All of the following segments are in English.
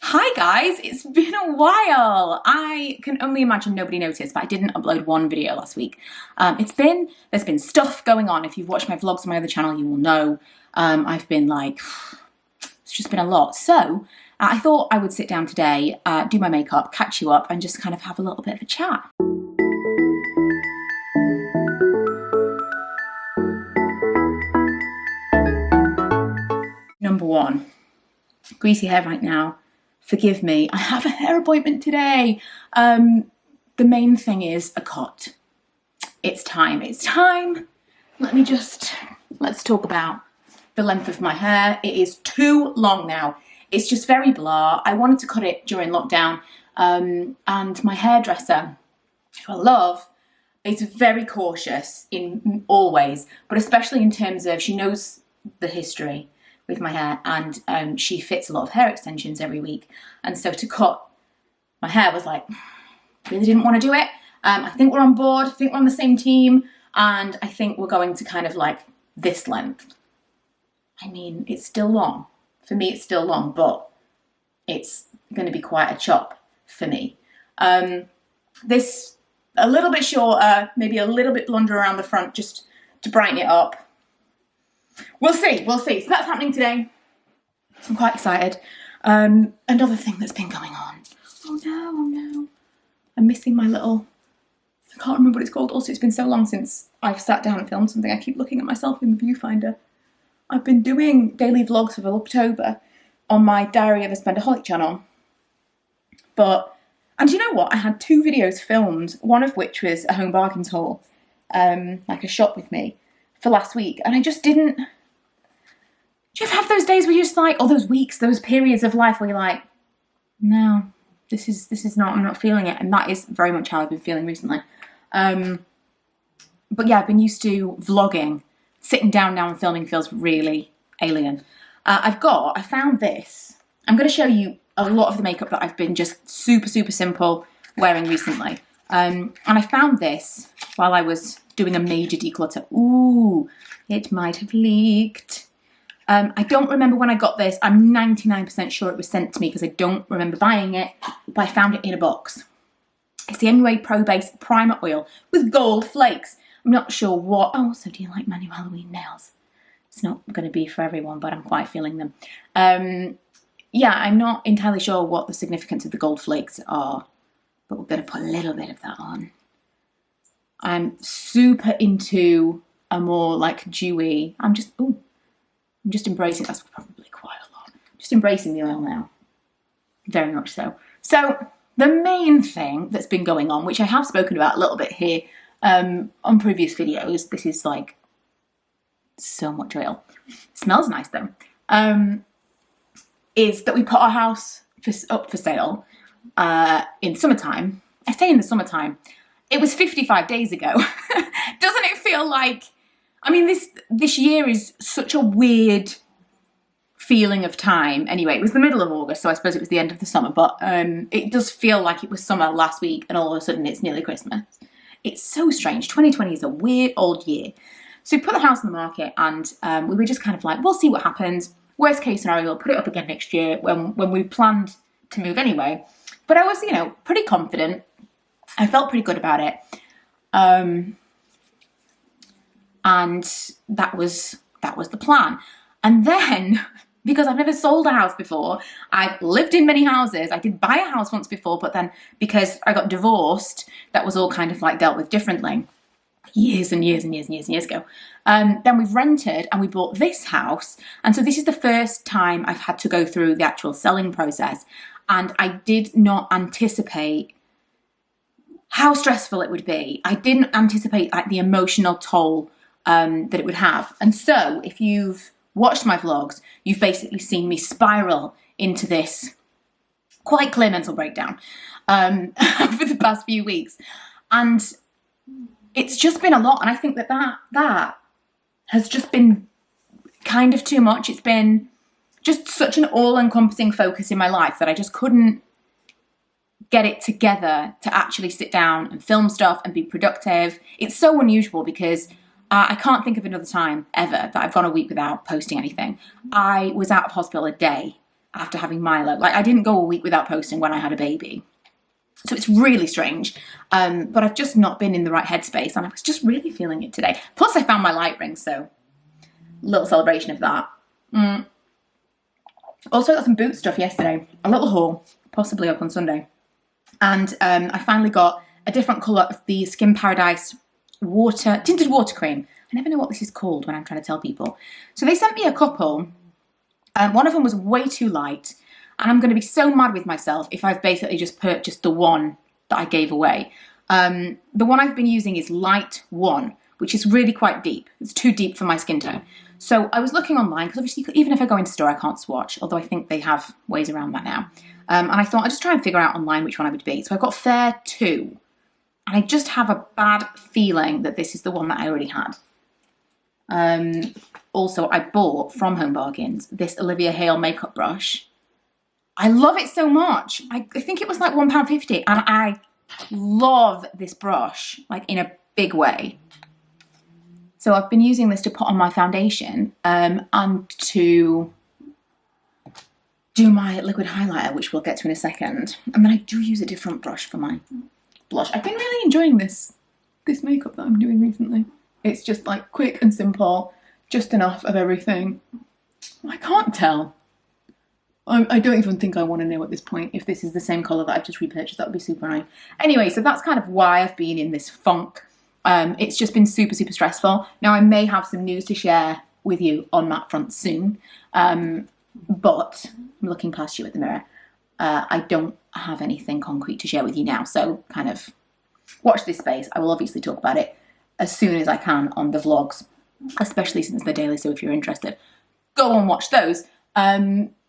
Hi guys, it's been a while. I can only imagine nobody noticed, but I didn't upload one video last week. There's been stuff going on. If you've watched my vlogs on my other channel, you will know. I've been like, it's just been a lot. So I thought I would sit down today, do my makeup, catch you up, and just kind of have a little bit of a chat. Number one, greasy hair right now. Forgive me, I have a hair appointment today. The main thing is a cut. It's time. Let's talk about the length of my hair. It is too long now. It's just very blah. I wanted to cut it during lockdown, and my hairdresser, who I love, is very cautious in all ways, but especially in terms of, she knows the history with my hair, and she fits a lot of hair extensions every week. And so to cut my hair was like, really didn't want to do it. I think we're on board, I think we're on the same team, and I think we're going to kind of like this length. I mean, it's still long. For me, it's still long, but it's going to be quite a chop for me. This, a little bit shorter, maybe a little bit blonder around the front, just to brighten it up. We'll see. So that's happening today. I'm quite excited. Another thing that's been going on. Oh no. I'm missing my little, I can't remember what it's called. Also, it's been so long since I've sat down and filmed something. I keep looking at myself in the viewfinder. I've been doing daily vlogs for October on my Diary of a Spendaholic channel. And you know what? I had 2 videos filmed, one of which was a home bargains haul, like a shop with me, for last week, and I just didn't. Do you ever have those days where you're just like, or those weeks, those periods of life where you're like, no, this is not, I'm not feeling it, and that is very much how I've been feeling recently. But yeah, I've been used to vlogging. Sitting down now and filming feels really alien. I found this. I'm going to show you a lot of the makeup that I've been just super simple wearing recently. And I found this while I was doing a major declutter. Ooh, it might have leaked. I don't remember when I got this. I'm 99% sure it was sent to me because I don't remember buying it, but I found it in a box. It's the MUA Pro Base Primer Oil with gold flakes. I'm not sure what. Oh, so do you like manual Halloween nails? It's not going to be for everyone, but I'm quite feeling them. Yeah, I'm not entirely sure what the significance of the gold flakes are, but we're going to put a little bit of that on. I'm super into a more like dewy, I'm just embracing, that's probably quite a lot. Just embracing the oil now. Very much so. So the main thing that's been going on, which I have spoken about a little bit here on previous videos, this is like so much oil. It smells nice though. Is that we put our house up for sale in summertime. I say in the summertime. It was 55 days ago. Doesn't it feel like, I mean, this year is such a weird feeling of time. Anyway, it was the middle of August, so I suppose it was the end of the summer, but it does feel like it was summer last week and all of a sudden it's nearly Christmas. It's so strange. 2020 is a weird old year. So we put the house on the market and we were just kind of like, we'll see what happens. Worst case scenario, we'll put it up again next year when we planned to move anyway. But I was, pretty confident. I felt pretty good about it. And that was the plan. And then, because I've never sold a house before, I've lived in many houses. I did buy a house once before, but then because I got divorced, that was all kind of like dealt with differently. Years ago. Then we've rented and we bought this house. And so this is the first time I've had to go through the actual selling process. And I did not anticipate how stressful it would be. I didn't anticipate like the emotional toll that it would have. And so if you've watched my vlogs, you've basically seen me spiral into this quite clear mental breakdown for the past few weeks. And it's just been a lot. And I think that has just been kind of too much. It's been just such an all-encompassing focus in my life that I just couldn't get it together to actually sit down and film stuff and be productive. It's so unusual because I can't think of another time ever that I've gone a week without posting anything. I was out of hospital a day after having Milo. Like, I didn't go a week without posting when I had a baby. So it's really strange, but I've just not been in the right headspace, and I was just really feeling it today. Plus, I found my light ring, so little celebration of that. Also got some boot stuff yesterday, a little haul, possibly up on Sunday. And I finally got a different colour of the Skin Paradise tinted water cream. I never know what this is called when I'm trying to tell people. So they sent me a couple. One of them was way too light. And I'm going to be so mad with myself if I've basically just purchased the one that I gave away. The one I've been using is Light 1, which is really quite deep. It's too deep for my skin tone. So I was looking online, because obviously even if I go into store, I can't swatch, although I think they have ways around that now. And I thought I'd just try and figure out online which one I would be. So I've got Fair 2. And I just have a bad feeling that this is the one that I already had. Also, I bought from Home Bargains this Olivia Hale makeup brush. I love it so much. I think it was like £1.50, and I love this brush, like in a big way. So I've been using this to put on my foundation and to do my liquid highlighter, which we'll get to in a second. And then I do use a different brush for my blush. I've been really enjoying this makeup that I'm doing recently. It's just like quick and simple, just enough of everything. I can't tell. I don't even think I want to know at this point if this is the same colour that I've just repurchased. That would be super annoying. Anyway, so that's kind of why I've been in this funk. It's just been super, super stressful. Now, I may have some news to share with you on that front soon. But I'm looking past you at the mirror. I don't have anything concrete to share with you now. So kind of watch this space. I will obviously talk about it as soon as I can on the vlogs, especially since they're daily. So if you're interested, go and watch those.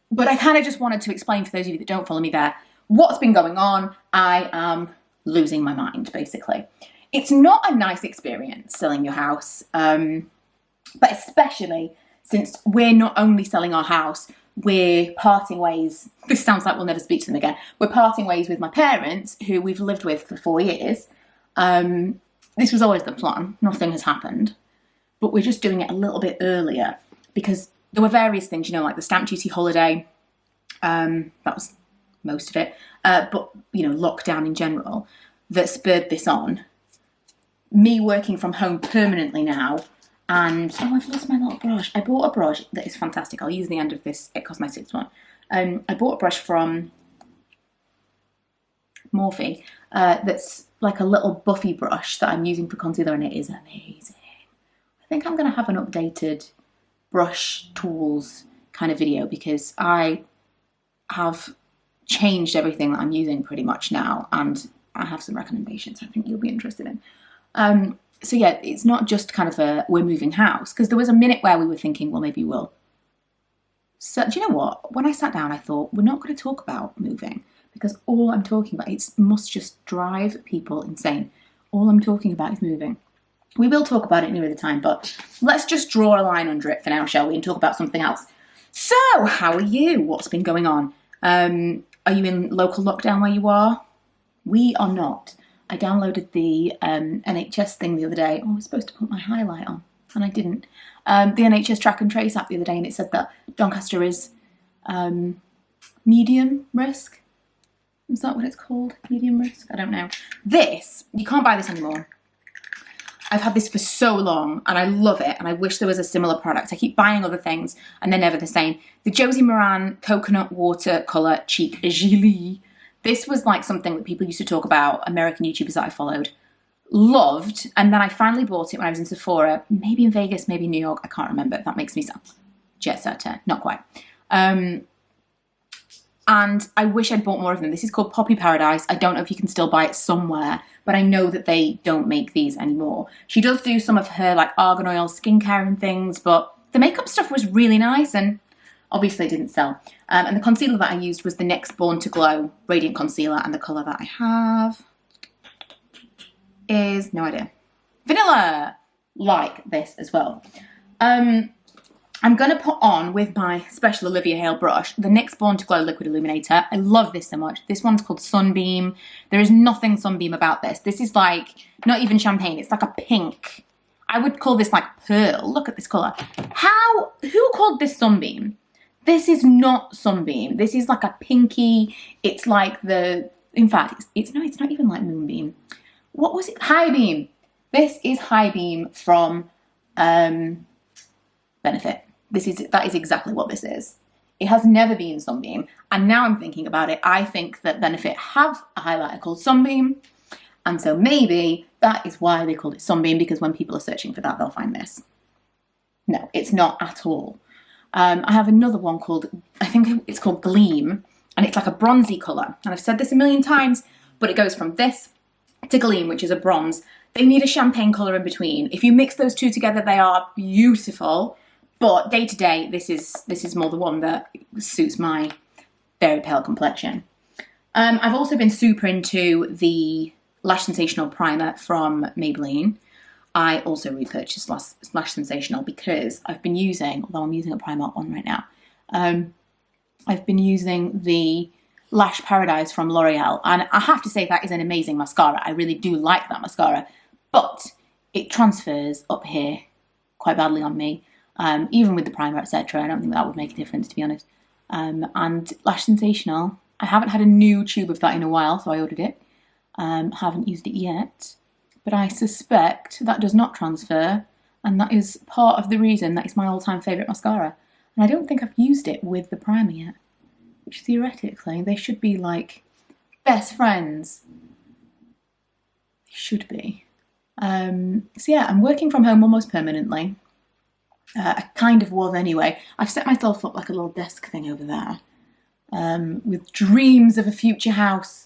But I kind of just wanted to explain for those of you that don't follow me there, what's been going on. I am losing my mind, basically. It's not a nice experience selling your house, but especially since we're not only selling our house, we're parting ways. This sounds like we'll never speak to them again. We're parting ways with my parents, who we've lived with for 4 years. This was always the plan. Nothing has happened, but we're just doing it a little bit earlier because there were various things, you know, like the stamp duty holiday. That was most of it. But, you know, lockdown in general that spurred this on. Me working from home permanently now. And, oh, I've lost my little brush. I bought a brush that is fantastic. I'll use the end of this It Cosmetics one. I bought a brush from Morphe that's like a little buffy brush that I'm using for concealer, and it is amazing. I think I'm going to have an updated brush tools kind of video because I have changed everything that I'm using pretty much now, and I have some recommendations I think you'll be interested in. So yeah, it's not just kind of a we're moving house, because there was a minute where we were thinking, well, maybe we'll. So do you know what? When I sat down, I thought we're not going to talk about moving because all I'm talking about, it must just drive people insane. All I'm talking about is moving. We will talk about it nearer the time, but let's just draw a line under it for now, shall we, and talk about something else. So, how are you? What's been going on? Are you in local lockdown where you are? We are not. I downloaded the NHS thing the other day. Oh, I was supposed to put my highlight on, and I didn't. The NHS Track and Trace app the other day, and it said that Doncaster is medium risk. Is that what it's called? Medium risk? I don't know. This, you can't buy this anymore. I've had this for so long and I love it, and I wish there was a similar product. I keep buying other things and they're never the same. The Josie Moran Coconut Watercolour Cheek Gilet. This was like something that people used to talk about, American YouTubers that I followed. Loved, and then I finally bought it when I was in Sephora, maybe in Vegas, maybe in New York, I can't remember. That makes me sound jet setter, not quite. And I wish I'd bought more of them. This is called Poppy Paradise. I don't know if you can still buy it somewhere, but I know that they don't make these anymore. She does do some of her like argan oil skincare and things, but the makeup stuff was really nice and obviously didn't sell. And the concealer that I used was the NYX Born to Glow Radiant Concealer, and the colour that I have is, no idea, Vanilla, like this as well. I'm going to put on, with my special Olivia Hale brush, the NYX Born to Glow Liquid Illuminator. I love this so much. This one's called Sunbeam. There is nothing Sunbeam about this. This is like, not even champagne. It's like a pink. I would call this like pearl. Look at this colour. Who called this Sunbeam? This is not Sunbeam. This is like a pinky, it's like the, in fact, it's not even like Moonbeam. What was it? High Beam. This is High Beam from Benefit. That is exactly what this is. It has never been Sunbeam. And now I'm thinking about it, I think that Benefit have a highlighter called Sunbeam. And so maybe that is why they called it Sunbeam, because when people are searching for that, they'll find this. No, it's not at all. I have another one called, I think it's called Gleam, and it's like a bronzy colour. And I've said this a million times, but it goes from this to Gleam, which is a bronze. They need a champagne colour in between. If you mix those two together, they are beautiful. But day to day, this is more the one that suits my very pale complexion. I've also been super into the Lash Sensational primer from Maybelline. I also repurchased Lash Sensational because I've been using, although I'm using a Primark one right now, I've been using the Lash Paradise from L'Oreal, and I have to say that is an amazing mascara. I really do like that mascara, but it transfers up here quite badly on me, even with the primer, etc. I don't think that would make a difference, to be honest. And Lash Sensational, I haven't had a new tube of that in a while, so I ordered it. Haven't used it yet. But I suspect that does not transfer, and that is part of the reason that it's my all-time favourite mascara. And I don't think I've used it with the primer yet, which theoretically they should be like best friends. They should be. So yeah, I'm working from home almost permanently. I kind of was anyway. I've set myself up like a little desk thing over there, with dreams of a future house.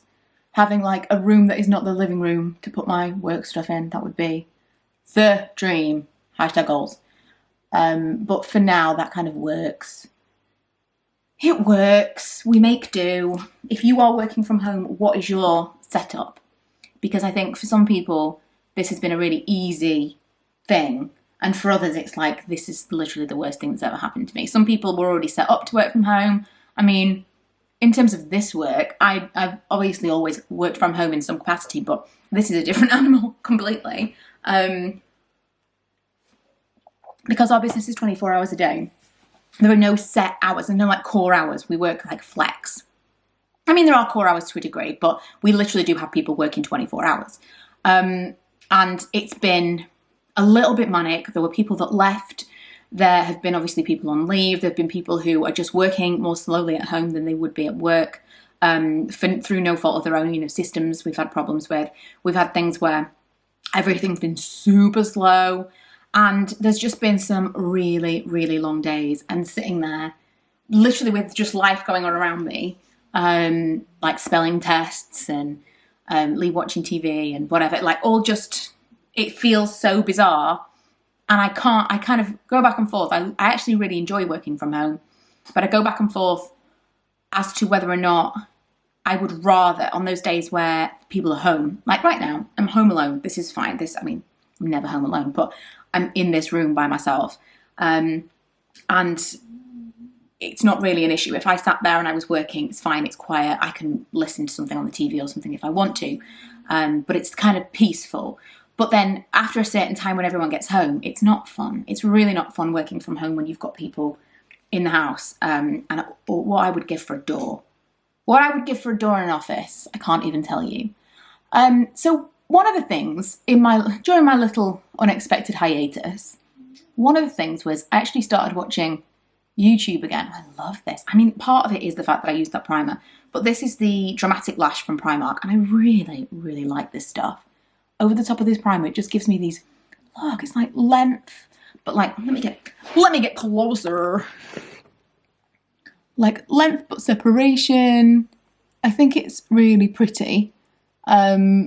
Having like a room that is not the living room to put my work stuff in. That would be the dream. Hashtag goals. But for now, that kind of works. It works. We make do. If you are working from home, what is your setup? Because I think for some people, this has been a really easy thing. And for others, it's like, this is literally the worst thing that's ever happened to me. Some people were already set up to work from home. I mean, in terms of this work, I've obviously always worked from home in some capacity, but this is a different animal completely. Because our business is 24 hours a day, there are no set hours and no like core hours. We work like flex. I mean, there are core hours to a degree, but we literally do have people working 24 hours. And it's been a little bit manic. There were people that left. There have been obviously people on leave. There have been people who are just working more slowly at home than they would be at work, through no fault of their own. You know, systems we've had problems with. We've had things where everything's been super slow, and there's just been some really, really long days. And sitting there, literally with just life going on around me, like spelling tests and watching TV and whatever, like all just, it feels so bizarre. And I kind of go back and forth. I actually really enjoy working from home, but I go back and forth as to whether or not I would rather, on those days where people are home, like right now, I'm home alone. This is fine. I mean, I'm never home alone, but I'm in this room by myself. And it's not really an issue. If I sat there and I was working, it's fine. It's quiet. I can listen to something on the TV or something if I want to. But it's kind of peaceful. But then after a certain time when everyone gets home, it's not fun. It's really not fun working from home when you've got people in the house. And what I would give for a door. What I would give for a door in an office, I can't even tell you. So one of the things during my little unexpected hiatus, one of the things was I actually started watching YouTube again. I love this. I mean, part of it is the fact that I used that primer, but this is the Dramatic Lash from Primark, and I really, really like this stuff. Over the top of this primer, it just gives me these, look, it's like length, but like, let me get closer. Like length, but separation. I think it's really pretty. I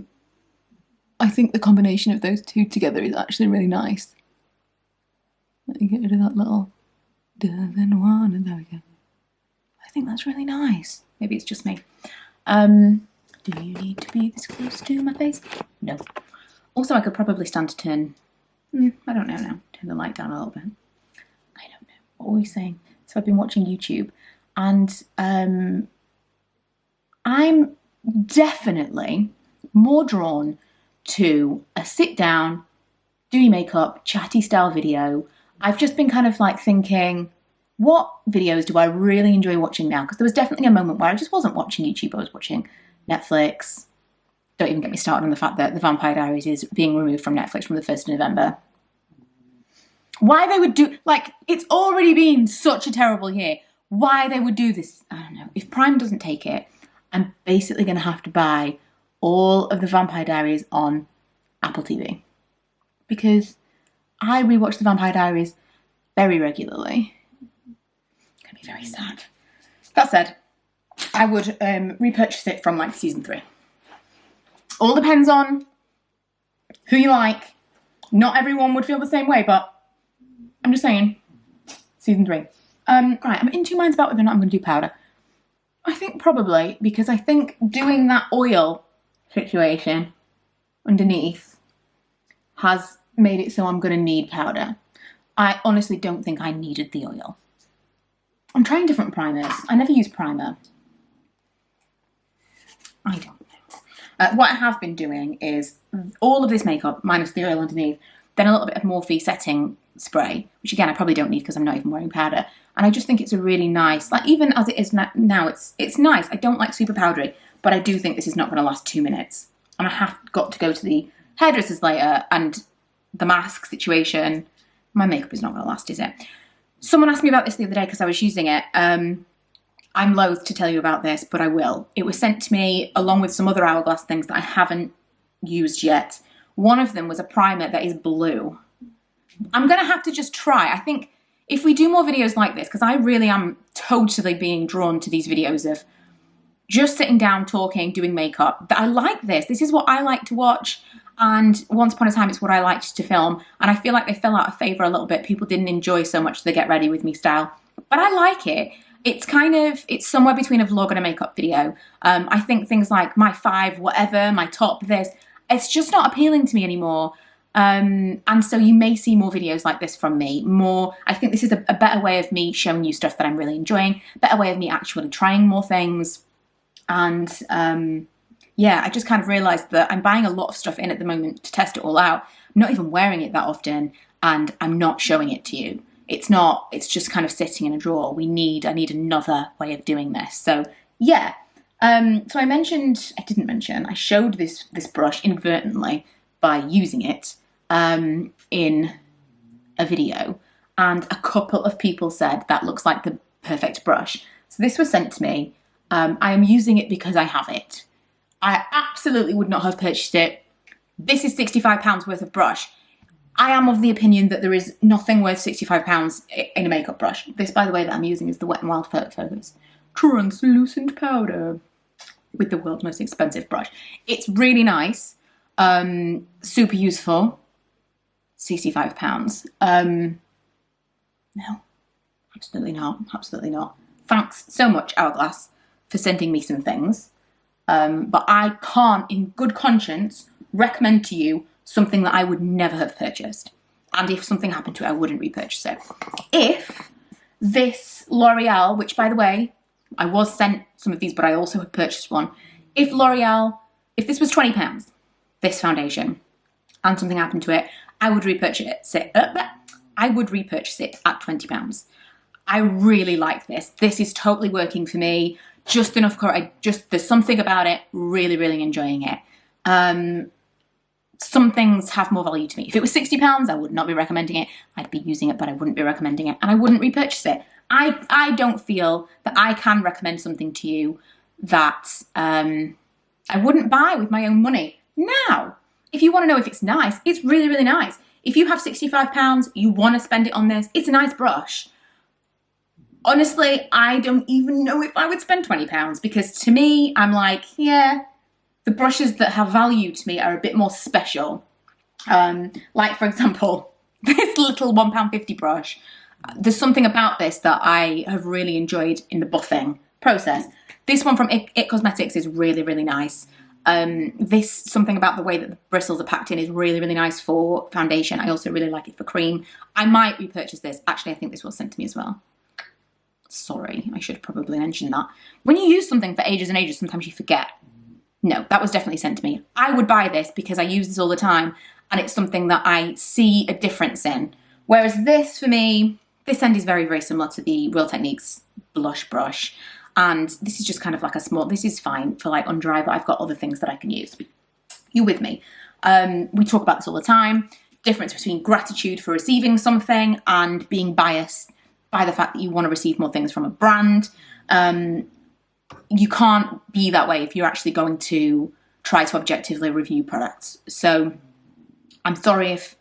think the combination of those two together is actually really nice. Let me get rid of that little, doesn't want, and there we go. I think that's really nice. Maybe it's just me. Do you need to be this close to my face? No. Also, I could probably stand to turn, I don't know now, turn the light down a little bit. I don't know. What were we saying? So I've been watching YouTube, and I'm definitely more drawn to a sit down, do your makeup, chatty style video. I've just been kind of like thinking, what videos do I really enjoy watching now? Because there was definitely a moment where I just wasn't watching YouTube, I was watching Netflix. Don't even get me started on the fact that The Vampire Diaries is being removed from Netflix from the 1st of November. Why they would do, like, it's already been such a terrible year. Why they would do this, I don't know. If Prime doesn't take it, I'm basically going to have to buy all of The Vampire Diaries on Apple TV. Because I rewatch The Vampire Diaries very regularly. It's going to be very sad. That said, I would repurchase it from like season 3. All depends on who you like. Not everyone would feel the same way, but I'm just saying, season 3. Right, I'm in 2 minds about whether or not I'm going to do powder. I think probably, because I think doing that oil situation underneath has made it so I'm going to need powder. I honestly don't think I needed the oil. I'm trying different primers. I never use primer. I don't know. What I have been doing is all of this makeup, minus the oil underneath, then a little bit of Morphe setting spray, which again I probably don't need because I'm not even wearing powder. And I just think it's a really nice, like even as it is now, it's nice. I don't like super powdery, but I do think this is not going to last 2 minutes. And I have got to go to the hairdressers later, and the mask situation, my makeup is not going to last, is it? Someone asked me about this the other day because I was using it. I'm loath to tell you about this, but I will. It was sent to me along with some other Hourglass things that I haven't used yet. One of them was a primer that is blue. I'm going to have to just try. I think if we do more videos like this, because I really am totally being drawn to these videos of just sitting down, talking, doing makeup, that I like this. This is what I like to watch. And once upon a time, it's what I liked to film. And I feel like they fell out of favour a little bit. People didn't enjoy so much the Get Ready With Me style. But I like it. It's kind of, it's somewhere between a vlog and a makeup video. I think things like my 5 whatever, my top this, it's just not appealing to me anymore. And so you may see more videos like this from me. I think this is a better way of me showing you stuff that I'm really enjoying, better way of me actually trying more things. And yeah, I just kind of realised that I'm buying a lot of stuff in at the moment to test it all out. I'm not even wearing it that often, and I'm not showing it to you. It's just kind of sitting in a drawer. I need another way of doing this. So yeah. So I showed this brush inadvertently by using it in a video, and a couple of people said that looks like the perfect brush. So this was sent to me. I am using it because I have it. I absolutely would not have purchased it. This is £65 worth of brush. I am of the opinion that there is nothing worth £65 in a makeup brush. This, by the way, that I'm using is the Wet n Wild Focus Translucent Powder with the world's most expensive brush. It's really nice, super useful. £65. No, absolutely not. Absolutely not. Thanks so much, Hourglass, for sending me some things. But I can't, in good conscience, recommend to you something that I would never have purchased. And if something happened to it, I wouldn't repurchase it. If this L'Oreal, which by the way, I was sent some of these, but I also have purchased one. If this was £20, this foundation, and something happened to it, I would repurchase it. I would repurchase it at £20. I really like this. This is totally working for me. Just enough color. There's something about it. Really, really enjoying it. Some things have more value to me. If it was £60, I would not be recommending it. I'd be using it, but I wouldn't be recommending it, and I wouldn't repurchase it. I don't feel that I can recommend something to you that I wouldn't buy with my own money. Now, if you want to know if it's nice, it's really, really nice. If you have £65, you want to spend it on this, it's a nice brush. Honestly, I don't even know if I would spend £20, because to me, I'm like, yeah, the brushes that have value to me are a bit more special. Like, for example, this little £1.50 brush. There's something about this that I have really enjoyed in the buffing process. This one from It Cosmetics is really, really nice. Something about the way that the bristles are packed in is really, really nice for foundation. I also really like it for cream. I might repurchase this. Actually, I think this was sent to me as well. Sorry, I should probably mention that. When you use something for ages and ages, sometimes you forget. No, that was definitely sent to me. I would buy this because I use this all the time, and it's something that I see a difference in. Whereas this, for me, This end is very, very similar to the Real Techniques blush brush. And this is just kind of like a small, this is fine for like under eye, but I've got other things that I can use. You with me? We talk about this all the time. Difference between gratitude for receiving something and being biased by the fact that you want to receive more things from a brand. You can't be that way if you're actually going to try to objectively review products. So I'm sorry if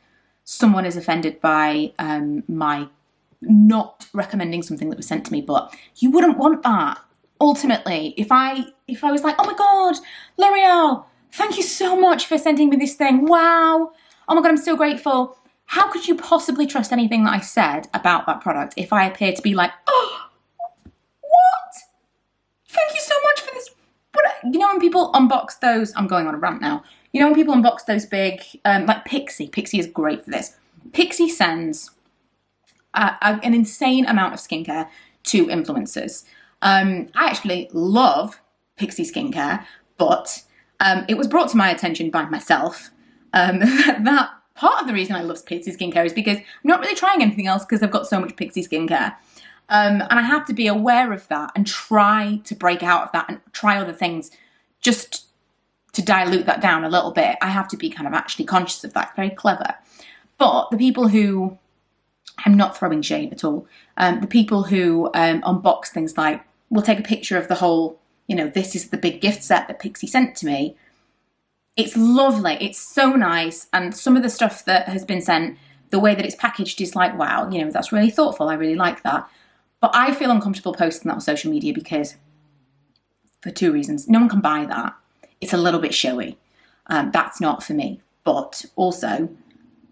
someone is offended by my not recommending something that was sent to me, but you wouldn't want that. Ultimately, if I was like, oh my God, L'Oreal, thank you so much for sending me this thing. Wow. Oh my God, I'm so grateful. How could you possibly trust anything that I said about that product if I appear to be like, oh, what? Thank you so much for this. But you know when people unbox those, I'm going on a rant now. You know when people unbox those big, like Pixie is great for this. Pixie sends an insane amount of skincare to influencers. I actually love Pixie skincare, but it was brought to my attention by myself that part of the reason I love Pixie skincare is because I'm not really trying anything else because I've got so much Pixie skincare. And I have to be aware of that and try to break out of that and try other things just to dilute that down a little bit. I have to be kind of actually conscious of that. It's very clever. But the people who, I'm not throwing shade at all, the people who unbox things like, we'll take a picture of the whole, you know, this is the big gift set that Pixie sent to me. It's lovely. It's so nice. And some of the stuff that has been sent, the way that it's packaged is like, wow, you know, that's really thoughtful. I really like that. But I feel uncomfortable posting that on social media because for two reasons. No one can buy that. It's a little bit showy. That's not for me. But also,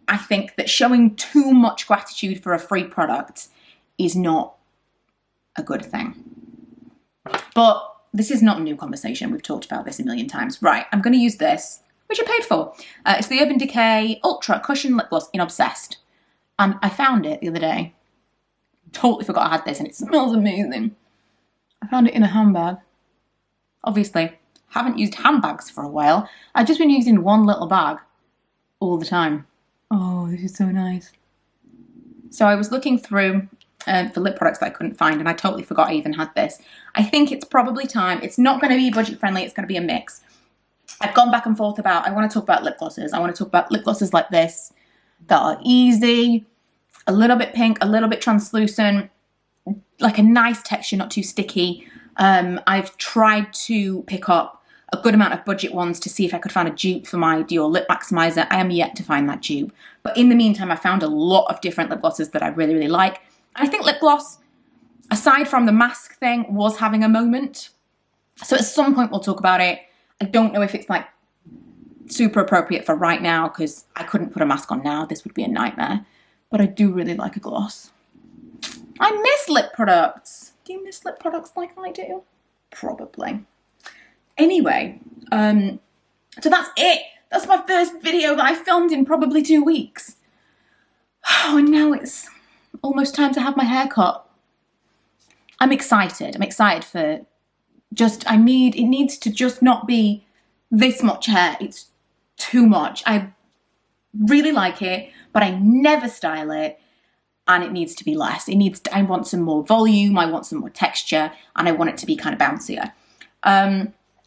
I think that showing too much gratitude for a free product is not a good thing. But this is not a new conversation. We've talked about this a million times. Right, I'm going to use this, which I paid for. It's the Urban Decay Ultra Cushion Lip Gloss in Obsessed. And I found it the other day. Totally forgot I had this and it smells amazing. I found it in a handbag. Obviously, haven't used handbags for a while. I've just been using one little bag all the time. Oh, this is so nice. So I was looking through for lip products that I couldn't find and I totally forgot I even had this. I think it's probably time. It's not going to be budget friendly. It's going to be a mix. I've gone back and forth about, I want to talk about lip glosses. I want to talk about lip glosses like this that are easy, a little bit pink, a little bit translucent, like a nice texture, not too sticky. I've tried to pick up a good amount of budget ones to see if I could find a dupe for my Dior Lip Maximizer. I am yet to find that dupe. But in the meantime, I found a lot of different lip glosses that I really, really like. And I think lip gloss, aside from the mask thing, was having a moment. So at some point we'll talk about it. I don't know if it's like super appropriate for right now because I couldn't put a mask on now. This would be a nightmare. But I do really like a gloss. I miss lip products. Do you miss lip products like I do? Probably. Anyway, so that's it. That's my first video that I filmed in probably 2 weeks. Oh, and now it's almost time to have my hair cut. I'm excited. I'm excited for just, it needs to just not be this much hair. It's too much. I really like it, but I never style it. And it needs to be less. I want some more volume, I want some more texture, and I want it to be kind of bouncier.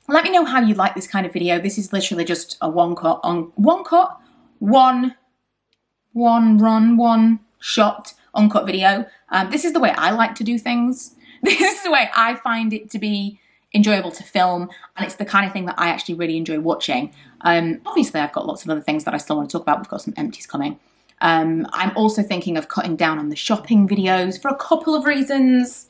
Let me know how you like this kind of video. This is literally just a one shot, uncut video. This is the way I like to do things. This is the way I find it to be enjoyable to film, and it's the kind of thing that I actually really enjoy watching. Obviously, I've got lots of other things that I still want to talk about. We've got some empties coming. I'm also thinking of cutting down on the shopping videos for a couple of reasons.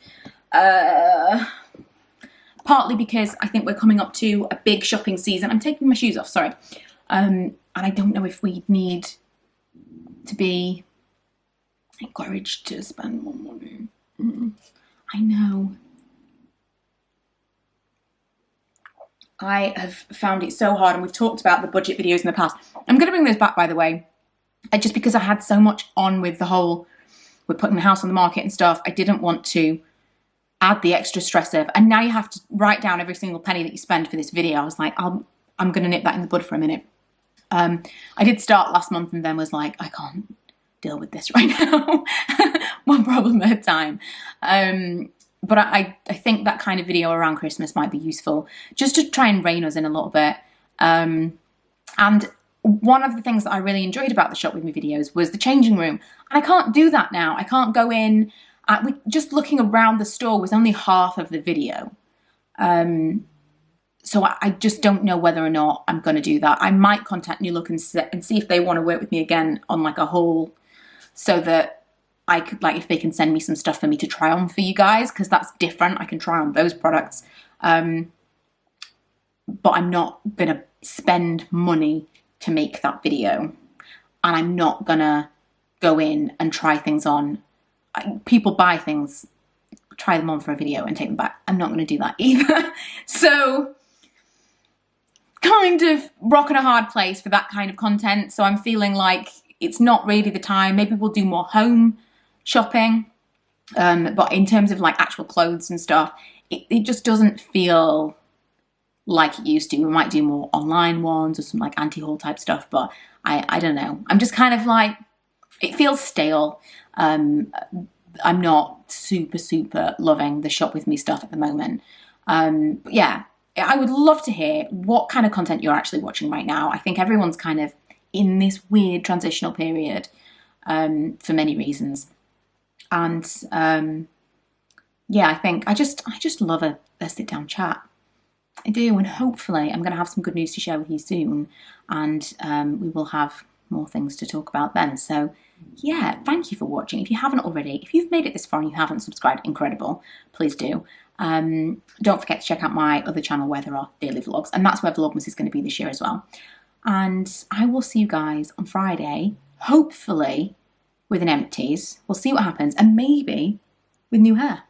Partly because I think we're coming up to a big shopping season. I'm taking my shoes off, sorry. And I don't know if we need to be encouraged to spend more money. I know. I have found it so hard, and we've talked about the budget videos in the past. I'm going to bring those back, by the way. Just because I had so much on with the whole, we're putting the house on the market and stuff, I didn't want to add the extra stress of, and now you have to write down every single penny that you spend for this video. I was like, I'm going to nip that in the bud for a minute. I did start last month and then was like, I can't deal with this right now. One problem at a time. But I think that kind of video around Christmas might be useful, just to try and rein us in a little bit. And one of the things that I really enjoyed about the Shop With Me videos was the changing room. And I can't do that now. I can't go in. Just looking around the store was only half of the video. So I just don't know whether or not I'm going to do that. I might contact New Look and see if they want to work with me again on like a haul, so that I could, like, if they can send me some stuff for me to try on for you guys, because that's different. I can try on those products. But I'm not going to spend money to make that video. And I'm not going to go in and try things on. People buy things, try them on for a video and take them back. I'm not going to do that either. So kind of rocking a hard place for that kind of content. So I'm feeling like it's not really the time. Maybe we'll do more home shopping. But in terms of like actual clothes and stuff, it just doesn't feel like it used to. We might do more online ones or some like anti-haul type stuff, but I don't know. I'm just kind of like, it feels stale. I'm not super loving the Shop With Me stuff at the moment. But yeah, I would love to hear what kind of content you're actually watching right now. I think everyone's kind of in this weird transitional period for many reasons. And yeah, I think I just love a sit down chat. I do, and hopefully I'm going to have some good news to share with you soon, and we will have more things to talk about then. So yeah, thank you for watching. If you haven't already, if you've made it this far and you haven't subscribed, incredible, please do. Don't forget to check out my other channel where there are daily vlogs, and that's where Vlogmas is going to be this year as well. And I will see you guys on Friday, hopefully with an empties. We'll see what happens, and maybe with new hair.